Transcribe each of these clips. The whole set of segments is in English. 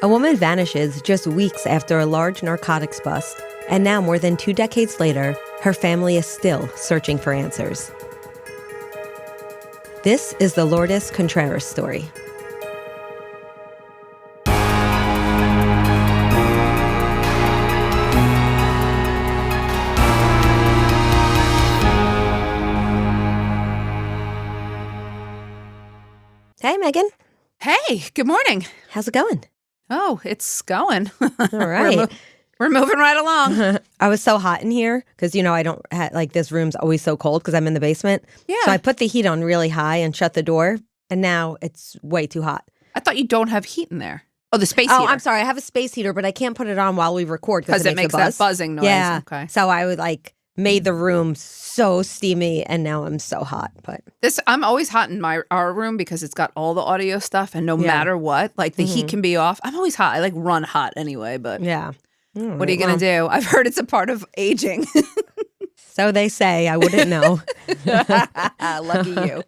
A woman vanishes just weeks after a large narcotics bust, and now more than 2 decades later, her family is still searching for answers. This is the Lourdes Contreras story. Hey, Meghan. Hey, good morning. How's it going? Oh, it's going. All right. We're moving right along. I was so hot in here because, I don't like this room's always so cold because I'm in the basement. Yeah. So I put the heat on really high and shut the door. And now it's way too hot. I thought you don't have heat in there. Oh, the space Oh, heater. I'm sorry. I have a space heater, but I can't put it on while we record because it makes that buzzing noise. Yeah. Okay. So I would made the room so steamy, and now I'm so hot. But I'm always hot in our room because it's got all the audio stuff, and no matter what, the heat can be off. I'm always hot. I run hot anyway, but yeah. What are you gonna do? I've heard it's a part of aging. So they say. I wouldn't know. Lucky you.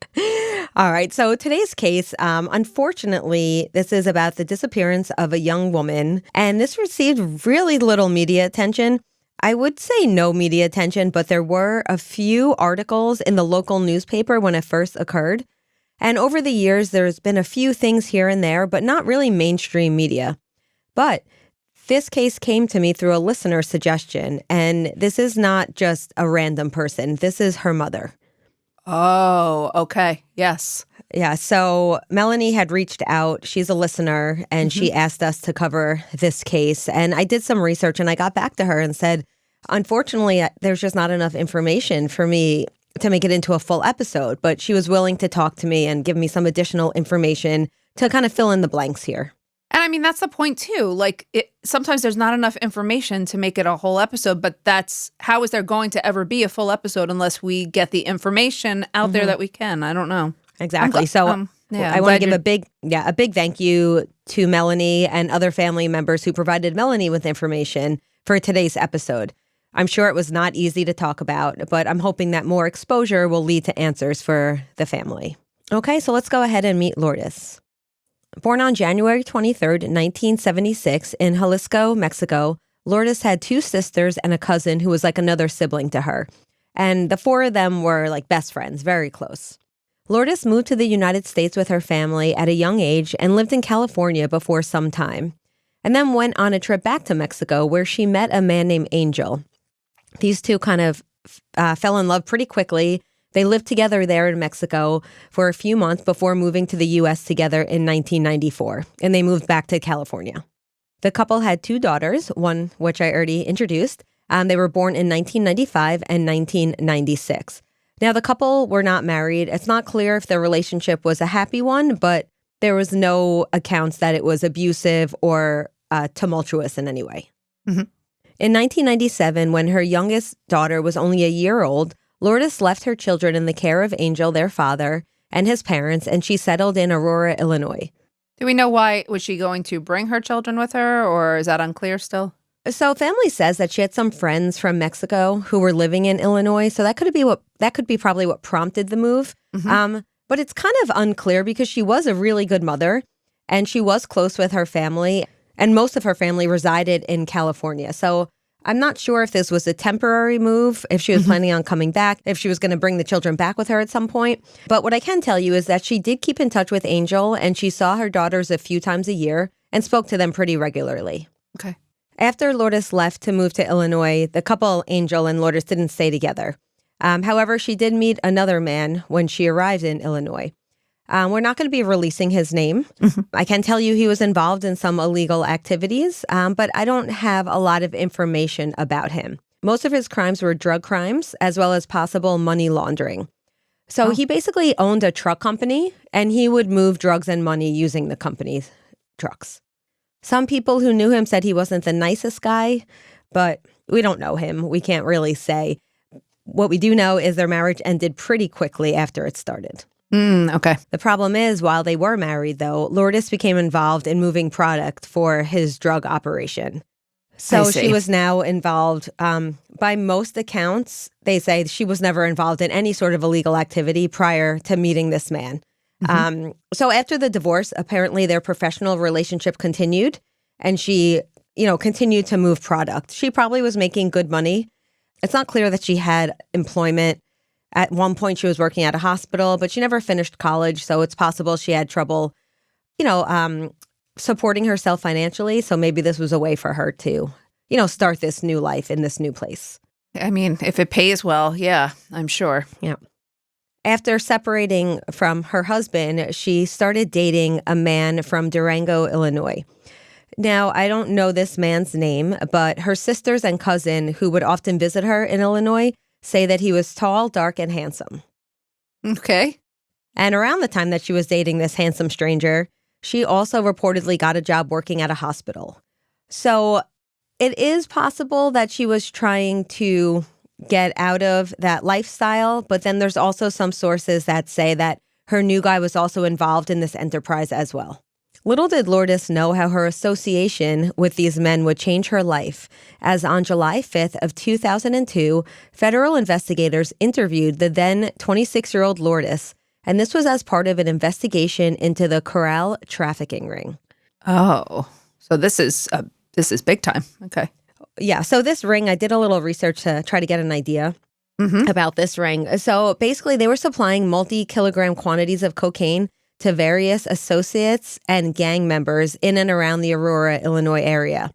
All right. So today's case, unfortunately, this is about the disappearance of a young woman, and this received really little media attention. I would say no media attention, but there were a few articles in the local newspaper when it first occurred. And over the years, there's been a few things here and there, but not really mainstream media. But this case came to me through a listener suggestion, and this is not just a random person. This is her mother. Oh, okay. Yes. Yeah. So Melanie had reached out. She's a listener, and she asked us to cover this case. And I did some research, and I got back to her and said, unfortunately, there's just not enough information for me to make it into a full episode. But she was willing to talk to me and give me some additional information to kind of fill in the blanks here. And I mean, that's the point too. Sometimes there's not enough information to make it a whole episode, but how is there going to ever be a full episode unless we get the information out there that we can? I don't know. Exactly. So I want to give a big thank you to Melanie and other family members who provided Melanie with information for today's episode. I'm sure it was not easy to talk about, but I'm hoping that more exposure will lead to answers for the family. Okay, so let's go ahead and meet Lourdes. Born on January 23rd, 1976 in Jalisco, Mexico, Lourdes had 2 sisters and a cousin who was like another sibling to her. And the 4 of them were like best friends, very close. Lourdes moved to the United States with her family at a young age and lived in California before some time, and then went on a trip back to Mexico where she met a man named Angel. These 2 kind of fell in love pretty quickly. They lived together there in Mexico for a few months before moving to the U.S. together in 1994, and they moved back to California. The couple had 2 daughters, one which I already introduced. They were born in 1995 and 1996. Now, the couple were not married. It's not clear if their relationship was a happy one, but there was no accounts that it was abusive or tumultuous in any way. Mm-hmm. In 1997, when her youngest daughter was only a year old, Lourdes left her children in the care of Angel, their father, and his parents, and she settled in Aurora, Illinois. Do we know why? Was she going to bring her children with her, or is that unclear still? So family says that she had some friends from Mexico who were living in Illinois, so that could be probably what prompted the move. Mm-hmm. But it's kind of unclear because she was a really good mother, and she was close with her family, and most of her family resided in California. So I'm not sure if this was a temporary move, if she was planning on coming back, if she was going to bring the children back with her at some point. But what I can tell you is that she did keep in touch with Angel, and she saw her daughters a few times a year and spoke to them pretty regularly. Okay. After Lourdes left to move to Illinois, the couple, Angel and Lourdes, didn't stay together. However, she did meet another man when she arrived in Illinois. We're not going to be releasing his name. Mm-hmm. I can tell you he was involved in some illegal activities, but I don't have a lot of information about him. Most of his crimes were drug crimes, as well as possible money laundering. So he basically owned a truck company, and he would move drugs and money using the company's trucks. Some people who knew him said he wasn't the nicest guy, but we don't know him. We can't really say. What we do know is their marriage ended pretty quickly after it started. Okay. The problem is, while they were married, though, Lourdes became involved in moving product for his drug operation. So she was now involved. By most accounts, they say she was never involved in any sort of illegal activity prior to meeting this man. So after the divorce, apparently their professional relationship continued. and she, continued to move product. She probably was making good money. It's not clear that she had employment. At one point, she was working at a hospital, but she never finished college, so it's possible she had trouble, supporting herself financially. So maybe this was a way for her to, start this new life in this new place. I mean, if it pays well, yeah, I'm sure. Yeah. After separating from her husband, she started dating a man from Durango, Illinois. Now, I don't know this man's name, but her sisters and cousin, who would often visit her in Illinois, say that he was tall, dark, and handsome. Okay. And around the time that she was dating this handsome stranger, she also reportedly got a job working at a hospital. So it is possible that she was trying to get out of that lifestyle, but then there's also some sources that say that her new guy was also involved in this enterprise as well. Little did Lourdes know how her association with these men would change her life, as on July 5th of 2002, federal investigators interviewed the then 26-year-old Lourdes, and this was as part of an investigation into the Corral trafficking ring. Oh, so this is big time. Okay. Yeah, so this ring, I did a little research to try to get an idea about this ring. So basically, they were supplying multi-kilogram quantities of cocaine to various associates and gang members in and around the Aurora, Illinois area.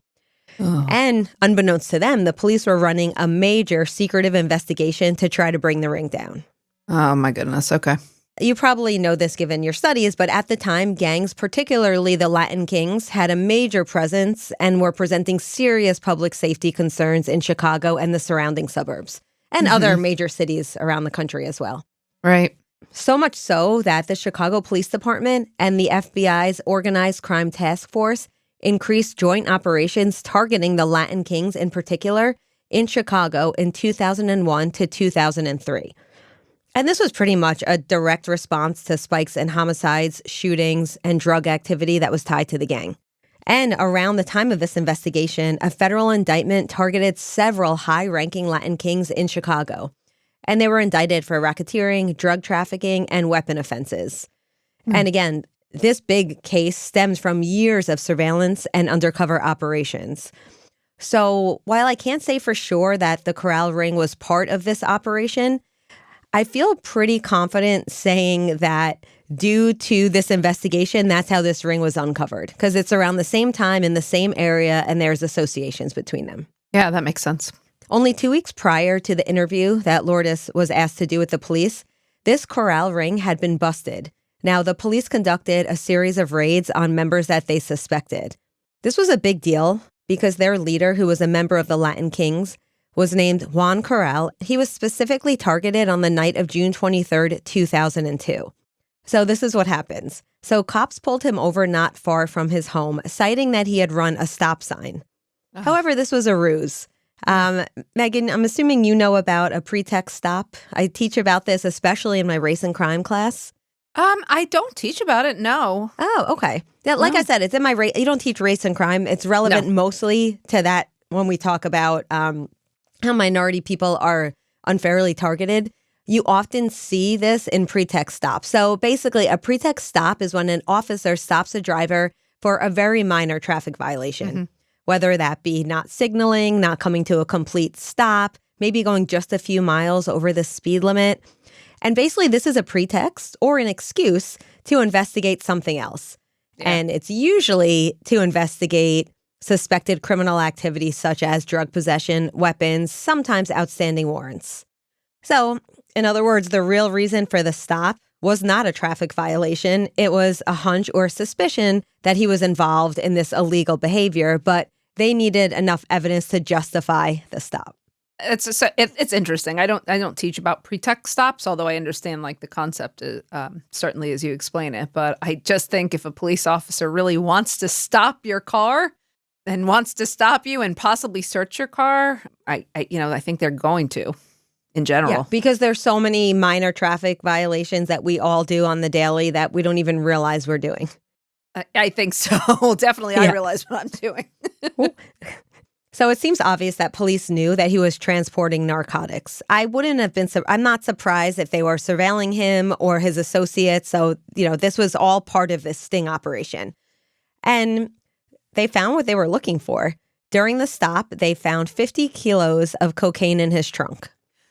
Oh. And unbeknownst to them, the police were running a major secretive investigation to try to bring the ring down. Oh, my goodness. Okay. You probably know this given your studies, but at the time, gangs, particularly the Latin Kings, had a major presence and were presenting serious public safety concerns in Chicago and the surrounding suburbs, and other major cities around the country as well. Right. So much so that the Chicago Police Department and the FBI's Organized Crime Task Force increased joint operations targeting the Latin Kings in particular in Chicago in 2001 to 2003. And this was pretty much a direct response to spikes in homicides, shootings, and drug activity that was tied to the gang. And around the time of this investigation, a federal indictment targeted several high-ranking Latin Kings in Chicago. And they were indicted for racketeering, drug trafficking, and weapon offenses. And again, this big case stems from years of surveillance and undercover operations. So while I can't say for sure that the Corral ring was part of this operation, I feel pretty confident saying that due to this investigation, that's how this ring was uncovered, because it's around the same time in the same area and there's associations between them. Yeah, that makes sense. Only 2 weeks prior to the interview that Lourdes was asked to do with the police, this Corral ring had been busted. Now, the police conducted a series of raids on members that they suspected. This was a big deal because their leader, who was a member of the Latin Kings, was named Juan Corral. He was specifically targeted on the night of June 23rd, 2002. So this is what happens. So cops pulled him over not far from his home, citing that he had run a stop sign. Oh. However, this was a ruse. Meghan, I'm assuming you know about a pretext stop. I teach about this, especially in my race and crime class. I don't teach about it, no. Oh, okay. Yeah, like I said, it's in my race. You don't teach race and crime. It's relevant mostly to that when we talk about how minority people are unfairly targeted. You often see this in pretext stops. So basically, a pretext stop is when an officer stops a driver for a very minor traffic violation, whether that be not signaling, not coming to a complete stop, maybe going just a few miles over the speed limit. And basically, this is a pretext or an excuse to investigate something else. Yeah. And it's usually to investigate suspected criminal activity such as drug possession, weapons, sometimes outstanding warrants. So, in other words, the real reason for the stop was not a traffic violation. It was a hunch or suspicion that he was involved in this illegal behavior, but they needed enough evidence to justify the stop. It's interesting. I don't teach about pretext stops, although I understand like the concept certainly as you explain it. But I just think if a police officer really wants to stop your car and wants to stop you and possibly search your car, I think they're going to. In general. Yeah, because there's so many minor traffic violations that we all do on the daily that we don't even realize we're doing. I think so. Definitely, I realize what I'm doing. So it seems obvious that police knew that he was transporting narcotics. I'm not surprised if they were surveilling him or his associates. So, this was all part of this sting operation. And they found what they were looking for. During the stop, they found 50 kilos of cocaine in his trunk.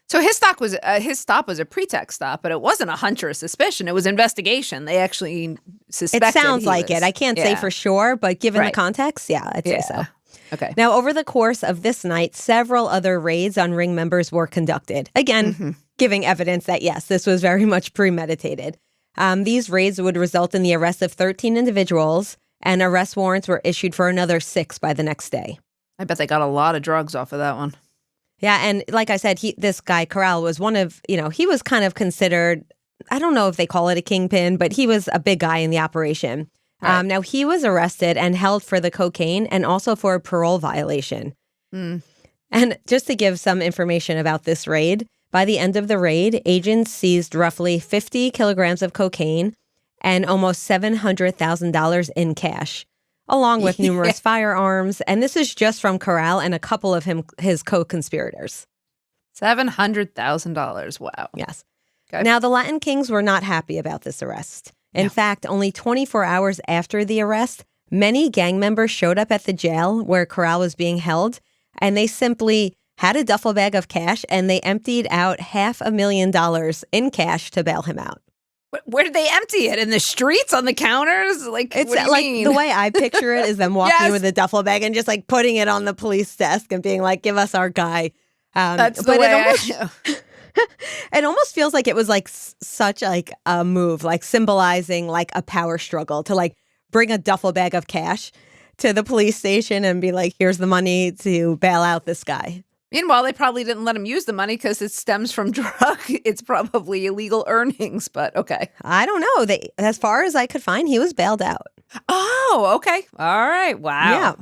So his stop was a pretext stop, but it wasn't a hunch or a suspicion. It was investigation. They actually suspected. It sounds like it. I can't say for sure, but given the context, I'd say so. Okay. Now, over the course of this night, several other raids on ring members were conducted. Again, giving evidence that, yes, this was very much premeditated. These raids would result in the arrest of 13 individuals, and arrest warrants were issued for another 6 by the next day. I bet they got a lot of drugs off of that one. Yeah, and like I said, this guy, Corral, was one of, he was kind of considered, I don't know if they call it a kingpin, but he was a big guy in the operation. Right. Now, he was arrested and held for the cocaine and also for a parole violation. And just to give some information about this raid, by the end of the raid, agents seized roughly 50 kilograms of cocaine and almost $700,000 in cash, along with numerous firearms. And this is just from Corral and a couple of his co-conspirators. $700,000. Wow. Yes. Okay. Now, the Latin Kings were not happy about this arrest. In fact, only 24 hours after the arrest, many gang members showed up at the jail where Corral was being held, and they simply had a duffel bag of cash, and they emptied out $500,000 in cash to bail him out. Where did they empty it? In the streets, on the counters? Like, it's what do you mean? The way I picture it is them walking with a duffel bag and just like putting it on the police desk and being like, "Give us our guy." That's the way. It almost feels like it was like such like a move, like symbolizing like a power struggle to like bring a duffel bag of cash to the police station and be like, "Here's the money to bail out this guy." Meanwhile, they probably didn't let him use the money because it stems from drug. It's probably illegal earnings, but okay. I don't know. As far as I could find, he was bailed out. Oh, okay. All right. Wow. Yeah.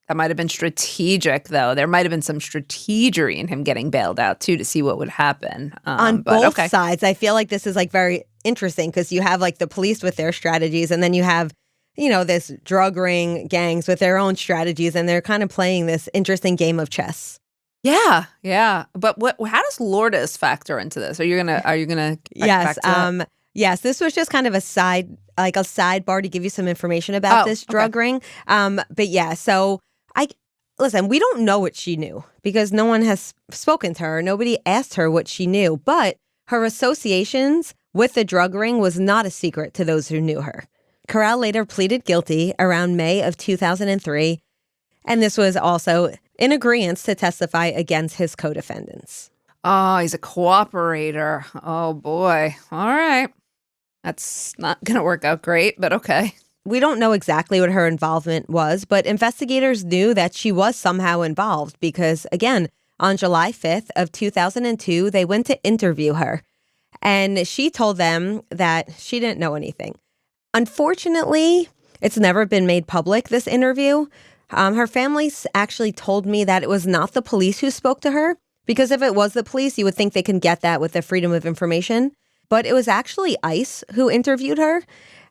That might have been strategic, though. There might have been some strategery in him getting bailed out, too, to see what would happen. On both sides, I feel like this is like very interesting because you have like the police with their strategies, and then you have, this drug ring gangs with their own strategies, and they're kind of playing this interesting game of chess. Yeah, yeah. But how does Lourdes factor into this? Are you gonna Yes. Yes, this was just kind of a sidebar to give you some information about this drug ring. But yeah, so listen, we don't know what she knew because no one has spoken to her. Nobody asked her what she knew, but her associations with the drug ring was not a secret to those who knew her. Corral later pleaded guilty around May of 2003, and this was also in agreement to testify against his co-defendants. Oh, he's a cooperator. Oh, boy. All right. That's not going to work out great, but okay. We don't know exactly what her involvement was, but investigators knew that she was somehow involved because, again, on July 5th of 2002, they went to interview her, and she told them that she didn't know anything. Unfortunately, it's never been made public, this interview. Her family actually told me that it was not the police who spoke to her, because if it was the police, you would think they can get that with the Freedom of Information. But it was actually ICE who interviewed her.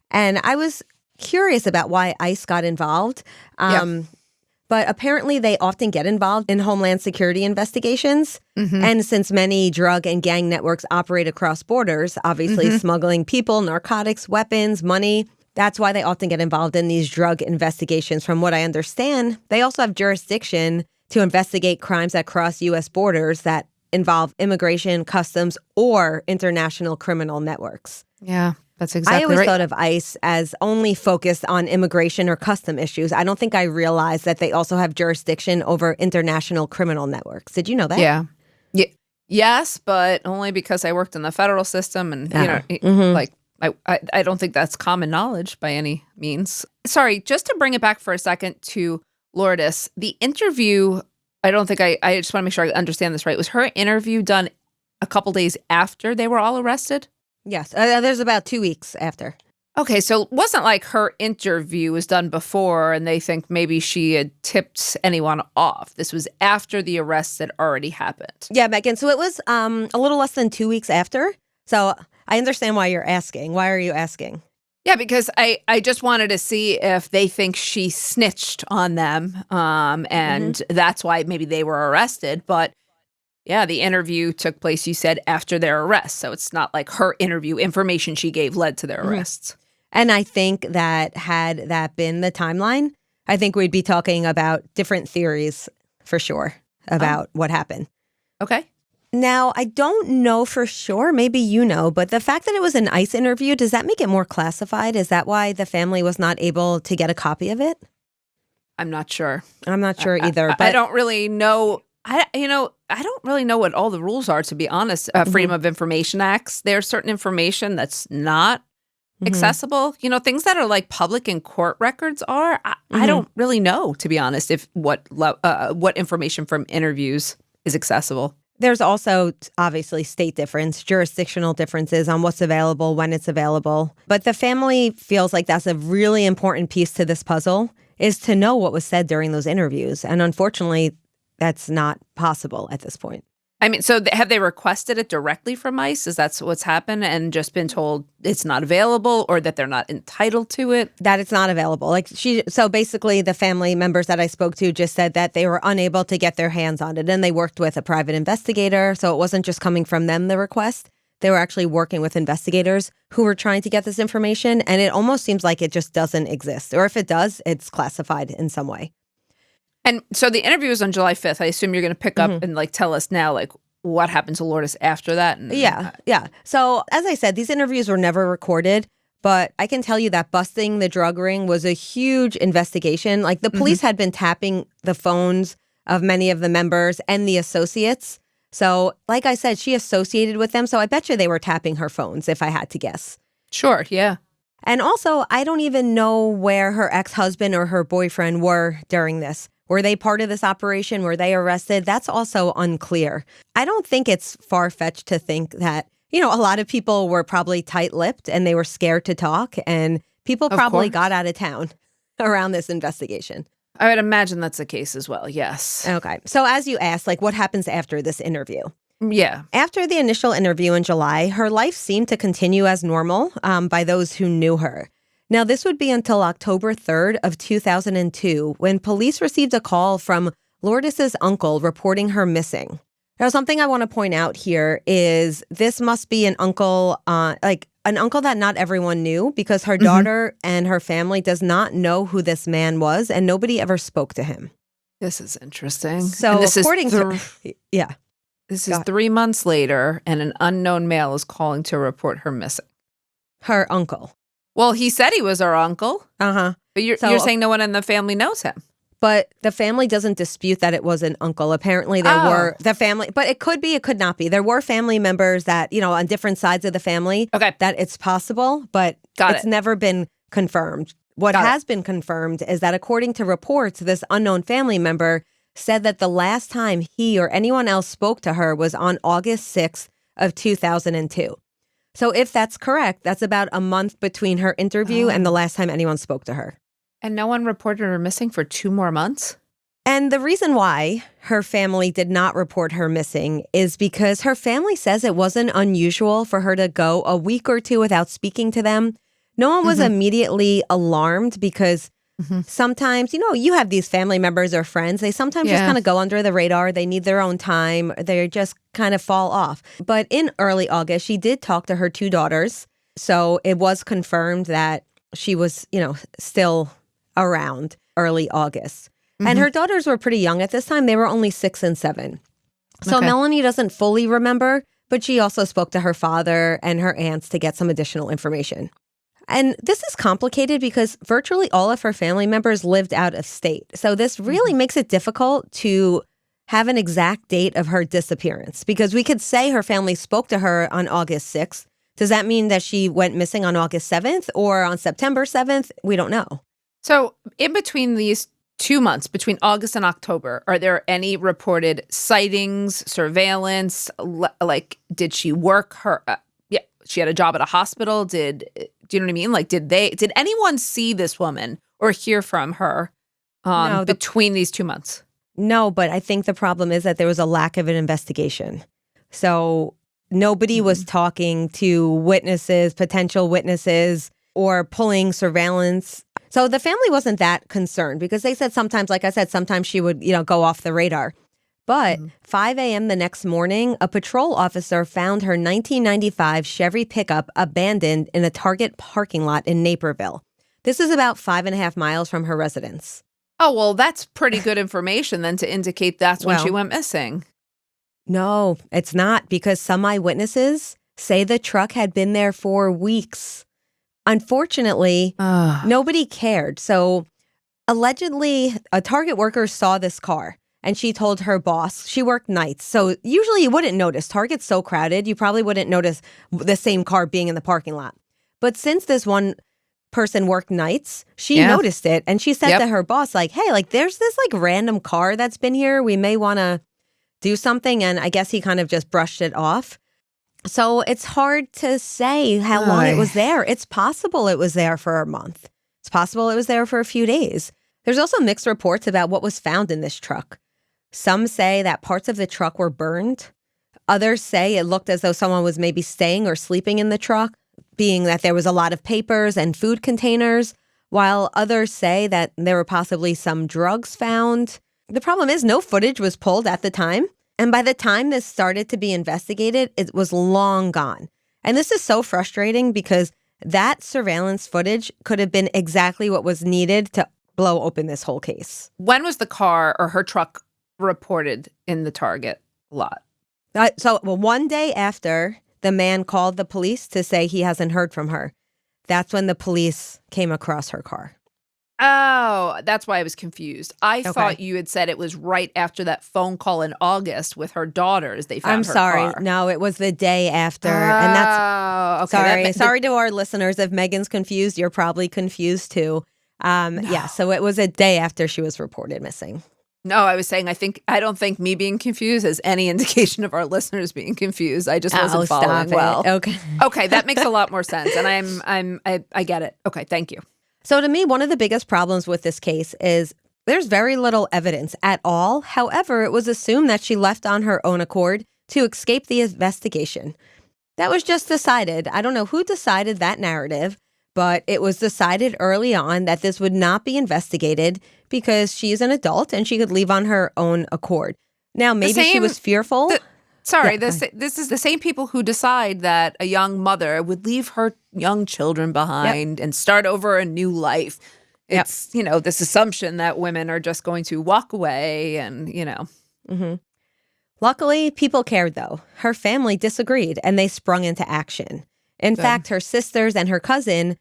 And I was curious about why ICE got involved. But apparently they often get involved in Homeland Security investigations. And since many drug and gang networks operate across borders, obviously smuggling people, narcotics, weapons, money, that's why they often get involved in these drug investigations. From what I understand, they also have jurisdiction to investigate crimes that cross U.S. borders that involve immigration, customs, or international criminal networks. Yeah, that's exactly right. I always thought of ICE as only focused on immigration or custom issues. I don't think I realized that they also have jurisdiction over international criminal networks. Did you know that? Yeah. Yes, but only because I worked in the federal system and, I don't think that's common knowledge by any means. Sorry, just to bring it back for a second to Lourdes, the interview, I don't think I just want to make sure I understand this right. Was her interview done a couple days after they were all arrested? Yes. There's about 2 weeks after. Okay, so it wasn't like her interview was done before and they think maybe she had tipped anyone off. This was after the arrests had already happened. Yeah, Meghan. So it was a little less than 2 weeks after. So I understand why you're asking. Why are you asking? Yeah, because I just wanted to see if they think she snitched on them, and that's why maybe they were arrested. But yeah, the interview took place, you said, after their arrest. So it's not like her interview information she gave led to their arrests. And I think that had that been the timeline, I think we'd be talking about different theories for sure about what happened. Okay. Now, I don't know for sure, maybe you know, but the fact that it was an ICE interview, does that make it more classified? Is that why the family was not able to get a copy of it? I'm not sure. I'm not sure either. But I don't really know. I don't really know what all the rules are, to be honest. Freedom of Information Acts. There's certain information that's not accessible. Things that are like public and court records are. I don't really know, to be honest, if what information from interviews is accessible. There's also obviously state difference, jurisdictional differences on what's available, when it's available. But the family feels like that's a really important piece to this puzzle, is to know what was said during those interviews. And unfortunately, that's not possible at this point. I mean, so have they requested it directly from ICE? Is that what's happened, and just been told it's not available, or that they're not entitled to it? That it's not available. So basically the family members that I spoke to just said that they were unable to get their hands on it, and they worked with a private investigator. So it wasn't just coming from them, the request. They were actually working with investigators who were trying to get this information, and it almost seems like it just doesn't exist. Or if it does, it's classified in some way. And so the interview was on July 5th. I assume you're going to pick up and tell us now what happened to Lourdes after that. Yeah. So as I said, these interviews were never recorded, but I can tell you that busting the drug ring was a huge investigation. Like the police had been tapping the phones of many of the members and the associates. So like I said, she associated with them. So I bet you they were tapping her phones if I had to guess. Sure. Yeah. And also, I don't even know where her ex-husband or her boyfriend were during this. Were they part of this operation? Were they arrested? That's also unclear. I don't think it's far-fetched to think that, a lot of people were probably tight-lipped and they were scared to talk, and people probably got out of town around this investigation. I would imagine that's the case as well, yes. Okay. So as you asked, what happens after this interview? Yeah. After the initial interview in July, her life seemed to continue as normal by those who knew her. Now, this would be until October 3rd of 2002, when police received a call from Lourdes' uncle reporting her missing. Now, something I want to point out here is this must be an uncle, an uncle that not everyone knew, because her daughter and her family does not know who this man was, and nobody ever spoke to him. This is interesting. So, this according to... Yeah. This is 3 months later, and an unknown male is calling to report her missing. Her uncle. Well, he said he was her uncle. Uh-huh. But you're saying no one in the family knows him. But the family doesn't dispute that it was an uncle. Apparently there were the family, but it could be, it could not be. There were family members that, on different sides of the family that it's possible, but it's never been confirmed. What has been confirmed is that according to reports, this unknown family member said that the last time he or anyone else spoke to her was on August 6th of 2002. So if that's correct, that's about a month between her interview and the last time anyone spoke to her. And no one reported her missing for 2 more months? And the reason why her family did not report her missing is because her family says it wasn't unusual for her to go a week or two without speaking to them. No one was immediately alarmed because sometimes, you have these family members or friends. They sometimes just kind of go under the radar. They need their own time. They just kind of fall off. But in early August, she did talk to her 2 daughters. So it was confirmed that she was, still around early August. And her daughters were pretty young at this time. They were only 6 and 7. So Melanie doesn't fully remember, but she also spoke to her father and her aunts to get some additional information. And this is complicated because virtually all of her family members lived out of state. So this really makes it difficult to have an exact date of her disappearance, because we could say her family spoke to her on August 6th. Does that mean that she went missing on August 7th or on September 7th? We don't know. So in between these 2 months, between August and October, are there any reported sightings, surveillance? Did she work her... she had a job at a hospital. Do you know what I mean? Did anyone see this woman or hear from her between these 2 months? No, but I think the problem is that there was a lack of an investigation. So nobody was talking to witnesses, potential witnesses, or pulling surveillance. So the family wasn't that concerned because they said sometimes, like I said, sometimes she would, go off the radar. But 5 a.m. the next morning, a patrol officer found her 1995 Chevy pickup abandoned in a Target parking lot in Naperville. This is about 5.5 miles from her residence. Oh, well, that's pretty good information then to indicate that's when she went missing. No, it's not, because some eyewitnesses say the truck had been there for weeks. Unfortunately, nobody cared. So allegedly, a Target worker saw this car and she told her boss. She worked nights. So usually you wouldn't notice. Target's so crowded, you probably wouldn't notice the same car being in the parking lot. But since this one person worked nights, she noticed it. And she said to her boss, like, hey, like, there's this like random car that's been here. We may want to do something. And I guess he kind of just brushed it off. So it's hard to say how long it was there. It's possible it was there for a month. It's possible it was there for a few days. There's also mixed reports about what was found in this truck. Some say that parts of the truck were burned. Others say it looked as though someone was maybe staying or sleeping in the truck, being that there was a lot of papers and food containers, while others say that there were possibly some drugs found. The problem is no footage was pulled at the time. And by the time this started to be investigated, it was long gone. And this is so frustrating because that surveillance footage could have been exactly what was needed to blow open this whole case. When was the car or her truck reported in the Target lot? One day after the man called the police to say he hasn't heard from her, that's when the police came across her car. Oh, that's why I was confused. I thought you had said it was right after that phone call in August with her daughters. They found her car. No, it was the day after. And that's sorry to our listeners. If Megan's confused, you're probably confused too. Yeah, so it was a day after she was reported missing. No, I was saying I don't think me being confused is any indication of our listeners being confused. I just wasn't following well. Okay, that makes a lot more sense, and I get it. Okay, thank you. So to me, one of the biggest problems with this case is there's very little evidence at all. However, it was assumed that she left on her own accord to escape the investigation. That was just decided. I don't know who decided that narrative, but it was decided early on that this would not be investigated because she's an adult and she could leave on her own accord. Now, maybe she was fearful. This is the same people who decide that a young mother would leave her young children behind and start over a new life. It's, this assumption that women are just going to walk away and. Mm-hmm. Luckily, people cared, though. Her family disagreed and they sprung into action. In fact, her sisters and her cousin,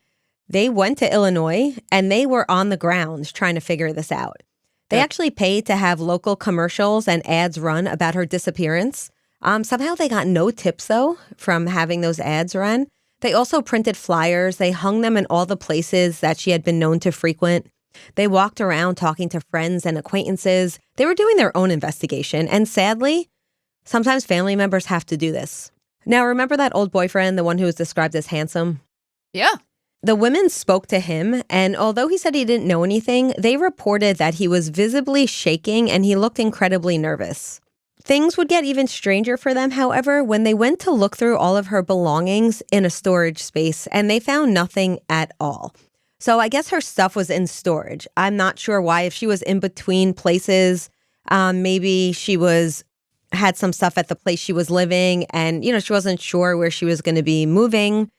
they went to Illinois and they were on the ground trying to figure this out. They actually paid to have local commercials and ads run about her disappearance. Somehow they got no tips, though, from having those ads run. They also printed flyers. They hung them in all the places that she had been known to frequent. They walked around talking to friends and acquaintances. They were doing their own investigation. And sadly, sometimes family members have to do this. Now, remember that old boyfriend, the one who was described as handsome? Yeah. The women spoke to him, and although he said he didn't know anything, they reported that he was visibly shaking and he looked incredibly nervous. Things would get even stranger for them, however, when they went to look through all of her belongings in a storage space, and they found nothing at all. So I guess her stuff was in storage. I'm not sure why. If she was in between places, maybe she had some stuff at the place she was living, and she wasn't sure where she was going to be moving.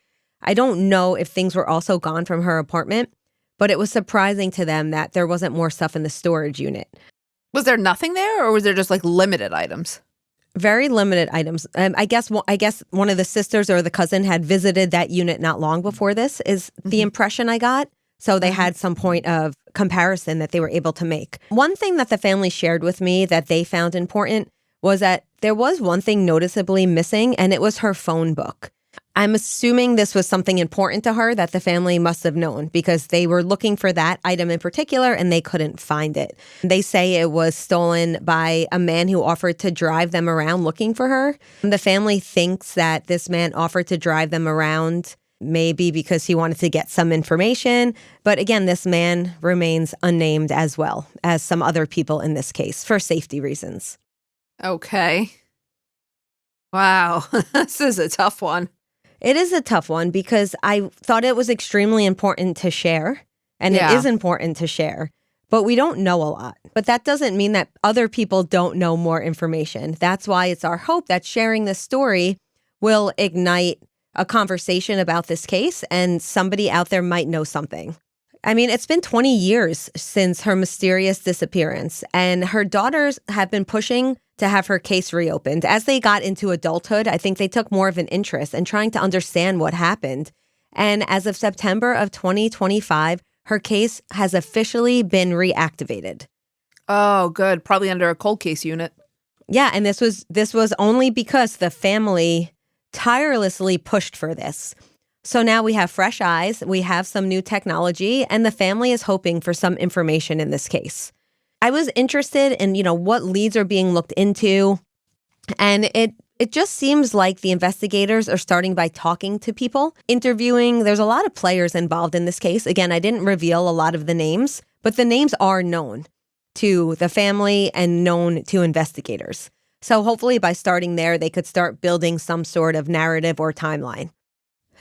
I don't know if things were also gone from her apartment, but it was surprising to them that there wasn't more stuff in the storage unit. Was there nothing there, or was there just like limited items? Very limited items. I guess one of the sisters or the cousin had visited that unit not long before this is the impression I got. So they had some point of comparison that they were able to make. One thing that the family shared with me that they found important was that there was one thing noticeably missing, and it was her phone book. I'm assuming this was something important to her that the family must have known because they were looking for that item in particular and they couldn't find it. They say it was stolen by a man who offered to drive them around looking for her. The family thinks that this man offered to drive them around maybe because he wanted to get some information. But again, this man remains unnamed as well as some other people in this case for safety reasons. Okay. Wow. This is a tough one. It is a tough one because I thought it was extremely important to share, and it is important to share, but we don't know a lot. But that doesn't mean that other people don't know more information. That's why it's our hope that sharing this story will ignite a conversation about this case, and somebody out there might know something. I mean, it's been 20 years since her mysterious disappearance, and her daughters have been pushing to have her case reopened. As they got into adulthood, I think they took more of an interest in trying to understand what happened. And as of September of 2025, her case has officially been reactivated. Oh, good. Probably under a cold case unit. Yeah, and this was only because the family tirelessly pushed for this. So now we have fresh eyes, we have some new technology, and the family is hoping for some information in this case. I was interested in, what leads are being looked into, and it just seems like the investigators are starting by talking to people, interviewing. There's a lot of players involved in this case. Again, I didn't reveal a lot of the names, but the names are known to the family and known to investigators. So hopefully by starting there, they could start building some sort of narrative or timeline.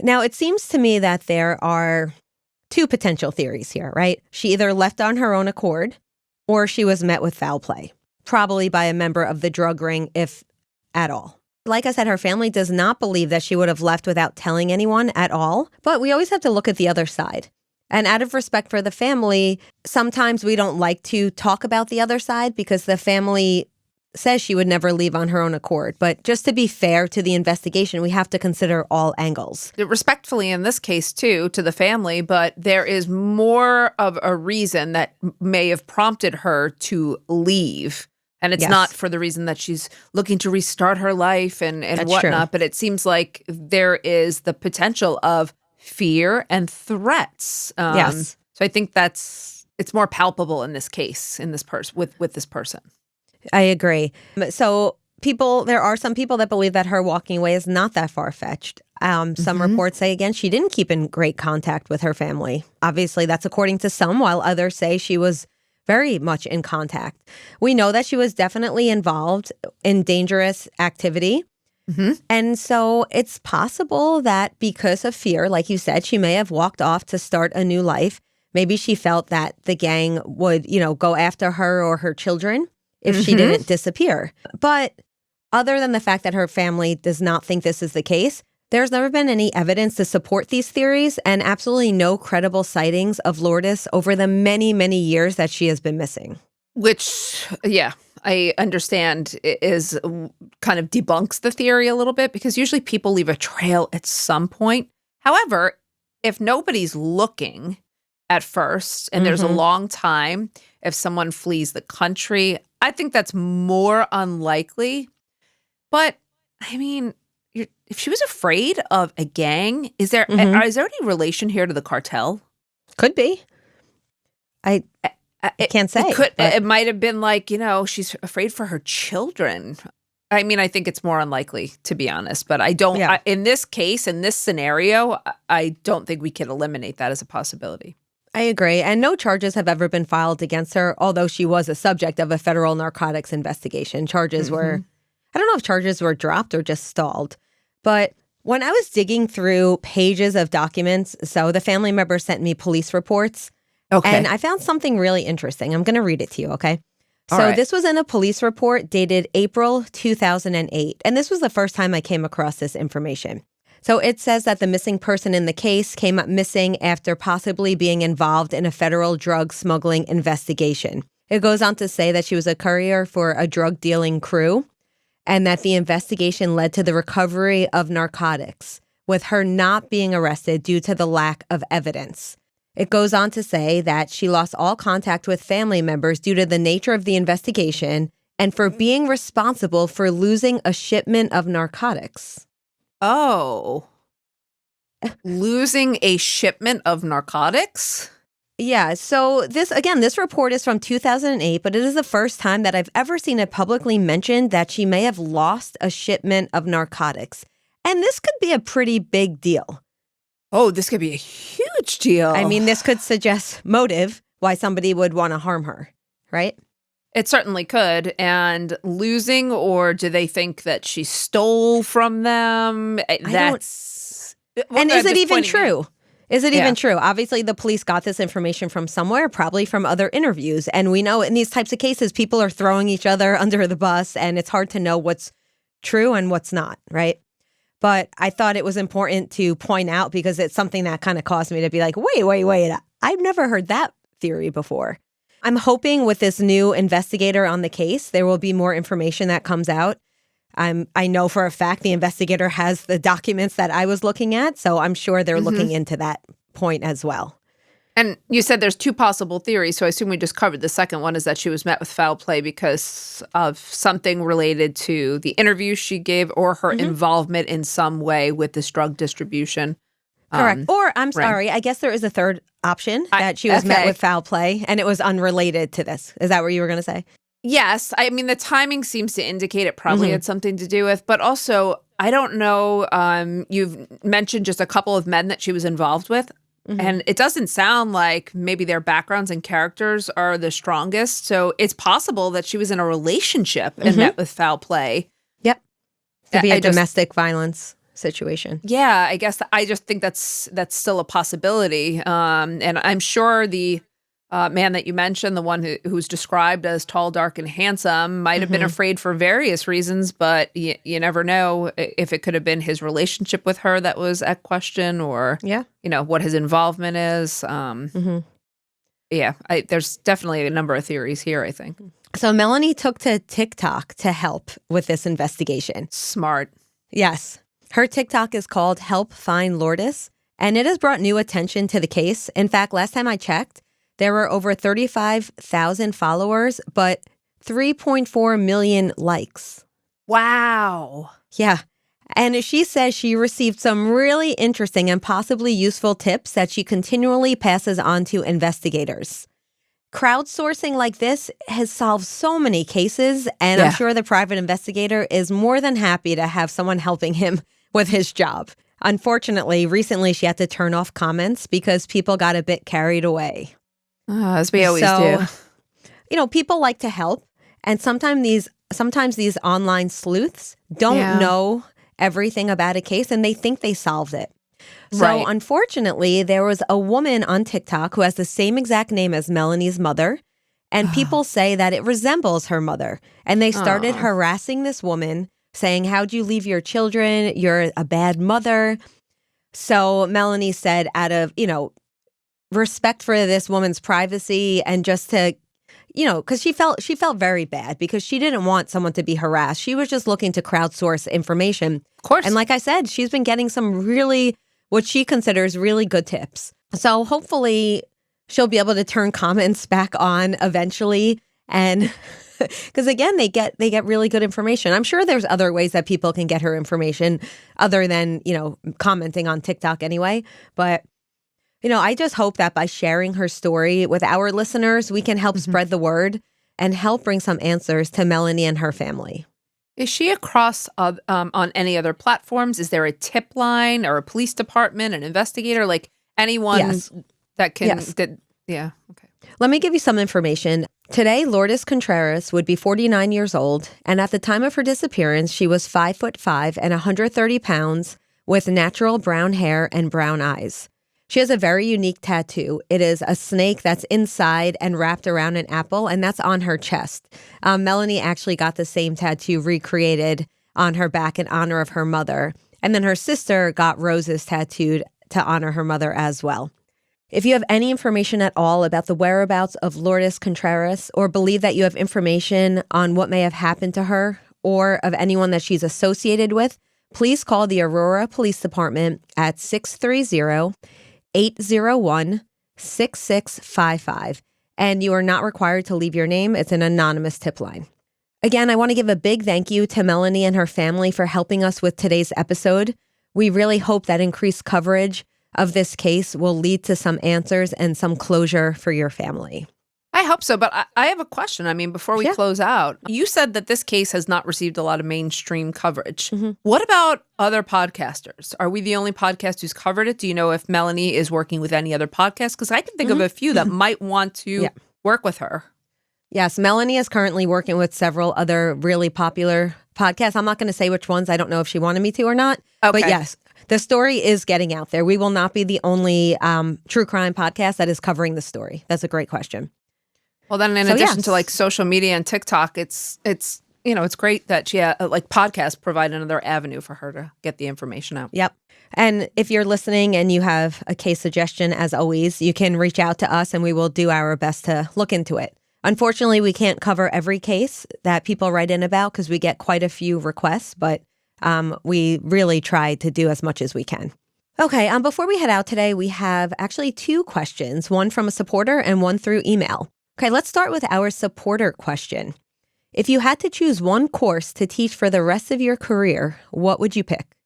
Now, it seems to me that there are two potential theories here, right? She either left on her own accord or she was met with foul play, probably by a member of the drug ring, if at all. Like I said, her family does not believe that she would have left without telling anyone at all, but we always have to look at the other side. And out of respect for the family, sometimes we don't like to talk about the other side because the family says she would never leave on her own accord. But just to be fair to the investigation, we have to consider all angles. Respectfully in this case, too, to the family, but there is more of a reason that may have prompted her to leave. And it's not for the reason that she's looking to restart her life and whatnot, true. But it seems like there is the potential of fear and threats. Yes. So I think it's more palpable in this case, in this with this person. I agree. So there are some people that believe that her walking away is not that far-fetched. Some reports say, again, she didn't keep in great contact with her family. Obviously, that's according to some, while others say she was very much in contact. We know that she was definitely involved in dangerous activity. And so it's possible that because of fear, like you said, she may have walked off to start a new life. Maybe she felt that the gang would, go after her or her children if she didn't disappear. But other than the fact that her family does not think this is the case, there's never been any evidence to support these theories and absolutely no credible sightings of Lourdes over the many, many years that she has been missing. Which, I understand is kind of debunks the theory a little bit because usually people leave a trail at some point. However, if nobody's looking at first and there's a long time, if someone flees the country, I think that's more unlikely. But I mean, if she was afraid of a gang, is there any relation here to the cartel? Could be. I can't say. It might have been like, she's afraid for her children. I mean, I think it's more unlikely, to be honest. But I don't, in this case, in this scenario, I don't think we can eliminate that as a possibility. I agree. And no charges have ever been filed against her, although she was a subject of a federal narcotics investigation. Charges were, I don't know if charges were dropped or just stalled. But when I was digging through pages of documents, so the family member sent me police reports. Okay. And I found something really interesting. I'm going to read it to you, okay? This was in a police report dated April 2008. And this was the first time I came across this information. So it says that the missing person in the case came up missing after possibly being involved in a federal drug smuggling investigation. It goes on to say that she was a courier for a drug dealing crew and that the investigation led to the recovery of narcotics, with her not being arrested due to the lack of evidence. It goes on to say that she lost all contact with family members due to the nature of the investigation and for being responsible for losing a shipment of narcotics. Oh. Losing a shipment of narcotics? Yeah, so this report is from 2008, but it is the first time that I've ever seen it publicly mentioned that she may have lost a shipment of narcotics. And this could be a pretty big deal. Oh, this could be a huge deal. I mean, this could suggest motive why somebody would want to harm her, right? It certainly could. And losing, or do they think that she stole from them? Is it even true? Is it even true? Obviously, the police got this information from somewhere, probably from other interviews. And we know in these types of cases, people are throwing each other under the bus, and it's hard to know what's true and what's not, right? But I thought it was important to point out because it's something that kind of caused me to be like, wait. I've never heard that theory before. I'm hoping with this new investigator on the case, there will be more information that comes out. I know for a fact the investigator has the documents that I was looking at, so I'm sure they're looking into that point as well. And you said there's two possible theories, so I assume we just covered the second one, is that she was met with foul play because of something related to the interview she gave or her involvement in some way with this drug distribution. Correct. Or, I'm sorry, I guess there is a third option, that she was met with foul play and it was unrelated to this. Is that what you were going to say? Yes. I mean, the timing seems to indicate it probably had something to do with, but also, I don't know, you've mentioned just a couple of men that she was involved with, and it doesn't sound like maybe their backgrounds and characters are the strongest, so it's possible that she was in a relationship and met with foul play. Yep. To be a domestic violence situation. Yeah, I guess I just think that's still a possibility, and I'm sure the man that you mentioned, the one who's described as tall, dark, and handsome, might have been afraid for various reasons, but you never know if it could have been his relationship with her that was at question, or what his involvement is. There's definitely a number of theories here, I think. So Melanie took to TikTok to help with this investigation. Smart. Yes. Her TikTok is called Help Find Lourdes, and it has brought new attention to the case. In fact, last time I checked, there were over 35,000 followers, but 3.4 million likes. Wow. Yeah. And she says she received some really interesting and possibly useful tips that she continually passes on to investigators. Crowdsourcing like this has solved so many cases, and I'm sure the private investigator is more than happy to have someone helping him with his job. Unfortunately, recently she had to turn off comments because people got a bit carried away. As we always do. People like to help, and sometimes these online sleuths don't know everything about a case, and they think they solved it. So unfortunately, there was a woman on TikTok who has the same exact name as Melanie's mother, and people say that it resembles her mother. And they started harassing this woman, saying, "How'd you leave your children? You're a bad mother." So Melanie said, out of, respect for this woman's privacy, and just to, because she felt very bad because she didn't want someone to be harassed. She was just looking to crowdsource information. Of course. And like I said, she's been getting some really, what she considers really good tips. So hopefully she'll be able to turn comments back on eventually. And because again, they get really good information. I'm sure there's other ways that people can get her information other than, commenting on TikTok anyway. But I just hope that by sharing her story with our listeners, we can help spread the word and help bring some answers to Melanie and her family. Is she across on any other platforms? Is there a tip line or a police department, an investigator, like anyone that can? Yes. Okay. Let me give you some information. Today, Lourdes Contreras would be 49 years old, and at the time of her disappearance, she was 5'5" and 130 pounds with natural brown hair and brown eyes. She has a very unique tattoo. It is a snake that's inside and wrapped around an apple, and that's on her chest. Melanie actually got the same tattoo recreated on her back in honor of her mother. And then her sister got roses tattooed to honor her mother as well. If you have any information at all about the whereabouts of Lourdes Contreras, or believe that you have information on what may have happened to her or of anyone that she's associated with, please call the Aurora Police Department at 630-801-6655. And you are not required to leave your name. It's an anonymous tip line. Again, I want to give a big thank you to Melanie and her family for helping us with today's episode. We really hope that increased coverage of this case will lead to some answers and some closure for your family. I hope so, but I have a question. I mean, before we close out, you said that this case has not received a lot of mainstream coverage. What about other podcasters? Are we the only podcast who's covered it? Do you know if Melanie is working with any other podcasts? Because I can think of a few that might want to work with her. Yes, Melanie is currently working with several other really popular podcasts. I'm not going to say which ones. I don't know if she wanted me to or not. Okay. But yes, the story is getting out there. We will not be the only true crime podcast that is covering the story. That's a great question. Well, then in addition to like social media and TikTok, it's it's great that she podcasts provide another avenue for her to get the information out. Yep. And if you're listening and you have a case suggestion, as always, you can reach out to us and we will do our best to look into it. Unfortunately, we can't cover every case that people write in about because we get quite a few requests, but we really try to do as much as we can. Okay, before we head out today, we have actually 2 questions, one from a supporter and one through email. Okay, let's start with our supporter question. If you had to choose one course to teach for the rest of your career, what would you pick?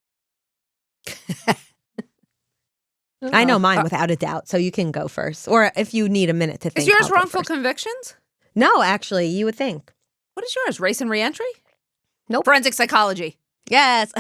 I know mine without a doubt, so you can go first. Or if you need a minute to think. Is yours wrongful convictions? No, actually, you would think. What is yours? Race and reentry? Nope. Forensic psychology. Yes.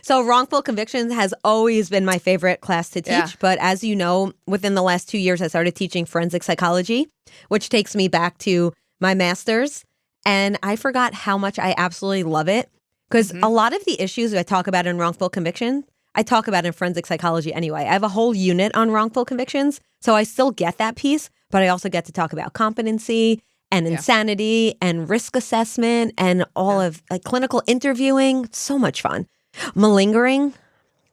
So wrongful convictions has always been my favorite class to teach. Yeah. But as you know, within the last 2 years, I started teaching forensic psychology, which takes me back to my master's. And I forgot how much I absolutely love it. Because a lot of the issues I talk about in wrongful conviction, I talk about in forensic psychology anyway. I have a whole unit on wrongful convictions, so I still get that piece, but I also get to talk about competency and insanity and risk assessment and all of clinical interviewing. So much fun. Malingering.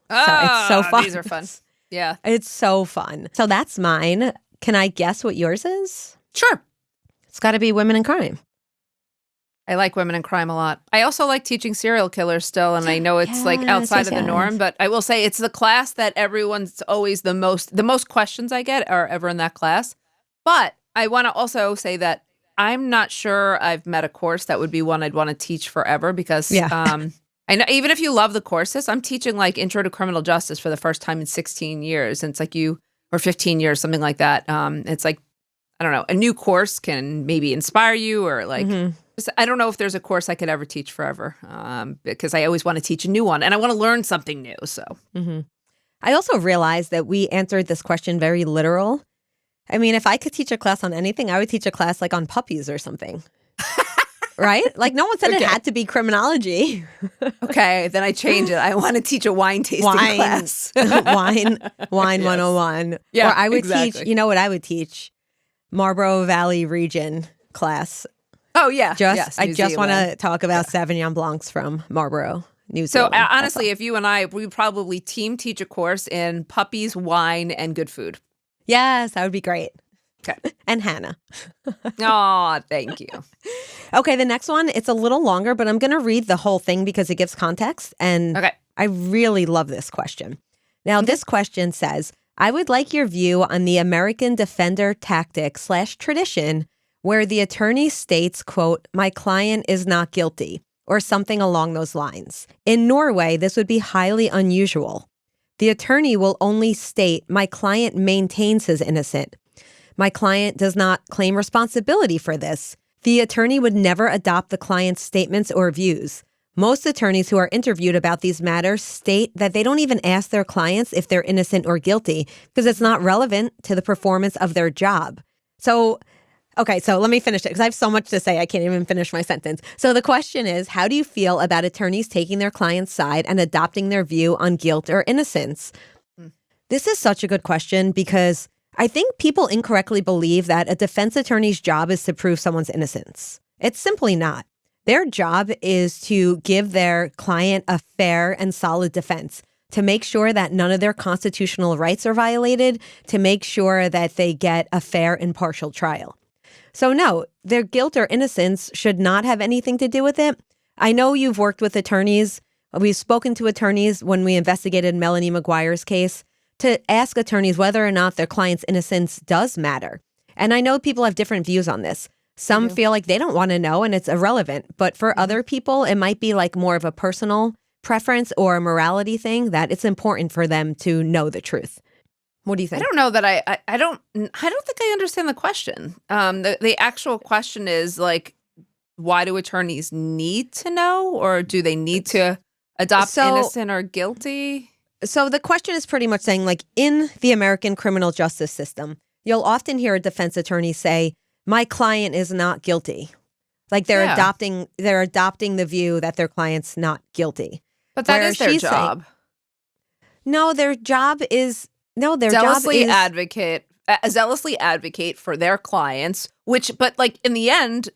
It's so fun. These are fun. Yeah. It's so fun. So that's mine. Can I guess what yours is? Sure. It's got to be Women and Crime. I like Women and Crime a lot. I also like teaching serial killers still, and I know it's outside of the norm, but I will say it's the class that everyone's always the most questions I get are ever in that class. But I want to also say that I'm not sure I've met a course that would be one I'd want to teach forever because I know even if you love the courses, I'm teaching like Intro to Criminal Justice for the first time in 16 years, and it's like or 15 years, something like that. It's like, I don't know, a new course can maybe inspire you or like, I don't know if there's a course I could ever teach forever because I always want to teach a new one and I want to learn something new. So I also realized that we answered this question very literal. I mean, if I could teach a class on anything, I would teach a class like on puppies or something. Right? Like no one said it had to be criminology. Okay, then I change it. I want to teach a wine tasting class. Wine 101. Yeah, or I would teach, you know what I would teach? Marlborough Valley region class. Oh, yeah. I just want to talk about Sauvignon Blancs from Marlborough, New Zealand. So honestly, if you and I, we would probably team teach a course in puppies, wine, and good food. Yes, that would be great. Okay. And Hannah. Oh, thank you. Okay, the next one, it's a little longer, but I'm going to read the whole thing because it gives context. And I really love this question. Now, this question says, I would like your view on the American defender tactic / tradition where the attorney states, quote, my client is not guilty, or something along those lines. In Norway, this would be highly unusual. The attorney will only state, my client maintains his innocence. My client does not claim responsibility for this. The attorney would never adopt the client's statements or views. Most attorneys who are interviewed about these matters state that they don't even ask their clients if they're innocent or guilty because it's not relevant to the performance of their job. So let me finish it because I have so much to say I can't even finish my sentence. So the question is, how do you feel about attorneys taking their client's side and adopting their view on guilt or innocence? This is such a good question because I think people incorrectly believe that a defense attorney's job is to prove someone's innocence. It's simply not. Their job is to give their client a fair and solid defense, to make sure that none of their constitutional rights are violated, to make sure that they get a fair, impartial trial. So no, their guilt or innocence should not have anything to do with it. I know you've worked with attorneys. We've spoken to attorneys when we investigated Melanie McGuire's case to ask attorneys whether or not their client's innocence does matter. And I know people have different views on this. Some feel like they don't want to know and it's irrelevant. But for other people, it might be like more of a personal preference or a morality thing that it's important for them to know the truth. What do you think? I don't know that I don't think I understand the question. The actual question is like, why do attorneys need to know, or do they need to adopt innocent or guilty? So the question is pretty much saying, like, in the American criminal justice system, you'll often hear a defense attorney say, my client is not guilty. Like they're adopting the view that their client's not guilty. But that is their job. Their job is zealously advocate for their clients, but like in the end,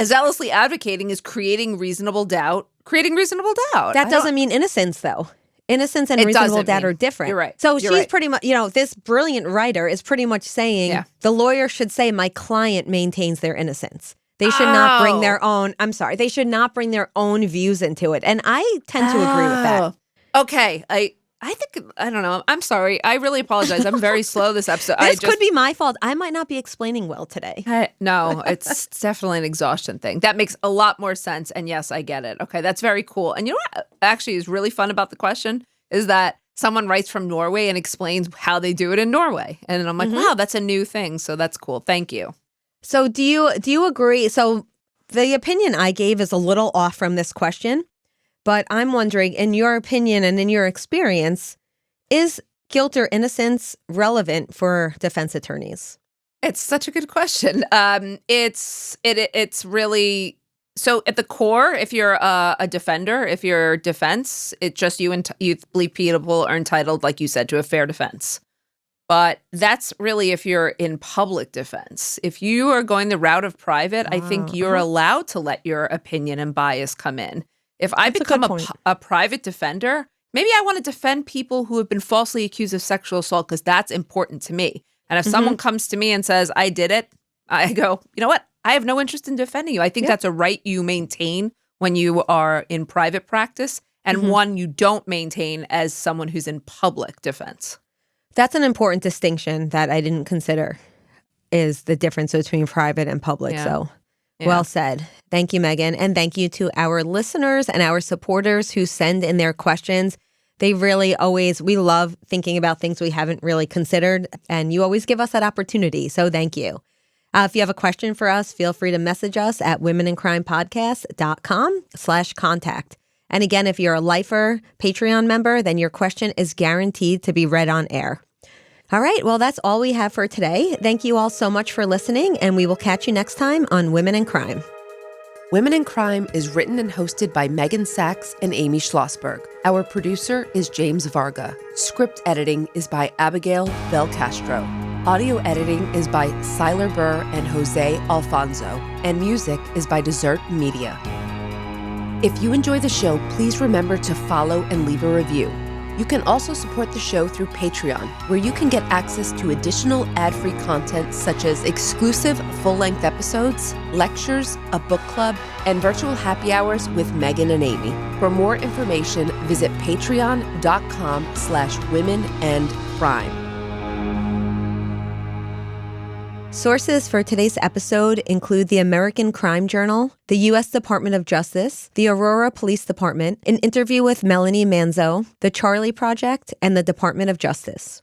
Zealously advocating is creating reasonable doubt. That doesn't mean innocence, though. Innocence and reasonable doubt are different. You're right. So she's pretty much, this brilliant writer is pretty much saying the lawyer should say my client maintains their innocence. They should not bring their own, they should not bring their own views into it. And I tend to agree with that. Okay. I think, I don't know. I'm sorry. I really apologize. I'm very slow this episode. This could be my fault. I might not be explaining well today. No, it's definitely an exhaustion thing. That makes a lot more sense. And yes, I get it. Okay, that's very cool. And you know what actually is really fun about the question is that someone writes from Norway and explains how they do it in Norway. And I'm like, wow, that's a new thing. So that's cool. Thank you. So do you agree? So the opinion I gave is a little off from this question. But I'm wondering, in your opinion and in your experience, is guilt or innocence relevant for defense attorneys? It's such a good question. It's really so at the core. If you're a defender, if you're defense, it's just you believe people are entitled, like you said, to a fair defense. But that's really if you're in public defense. If you are going the route of private, I think you're allowed to let your opinion and bias come in. If I become a private defender, maybe I want to defend people who have been falsely accused of sexual assault because that's important to me. And if someone comes to me and says, I did it, I go, you know what? I have no interest in defending you. I think that's a right you maintain when you are in private practice and one you don't maintain as someone who's in public defense. That's an important distinction that I didn't consider is the difference between private and public. So well said. Thank you, Meghan. And thank you to our listeners and our supporters who send in their questions. They really we love thinking about things we haven't really considered. And you always give us that opportunity. So thank you. If you have a question for us, feel free to message us at womenandcrimepodcast.com/contact. And again, if you're a lifer Patreon member, then your question is guaranteed to be read on air. All right. Well, that's all we have for today. Thank you all so much for listening, and we will catch you next time on Women in Crime. Women in Crime is written and hosted by Megan Sachs and Amy Shlosberg. Our producer is James Varga. Script editing is by Abagail Belcastro. Audio editing is by Siler Burr and Jose Alfonzo. And music is by Desert Media. If you enjoy the show, please remember to follow and leave a review. You can also support the show through Patreon, where you can get access to additional ad-free content such as exclusive full-length episodes, lectures, a book club, and virtual happy hours with Meghan and Amy. For more information, visit patreon.com/womenandcrime. Sources for today's episode include the American Crime Journal, the U.S. Department of Justice, the Aurora Police Department, an interview with Melanie Manzo, the Charley Project, and the Department of Justice.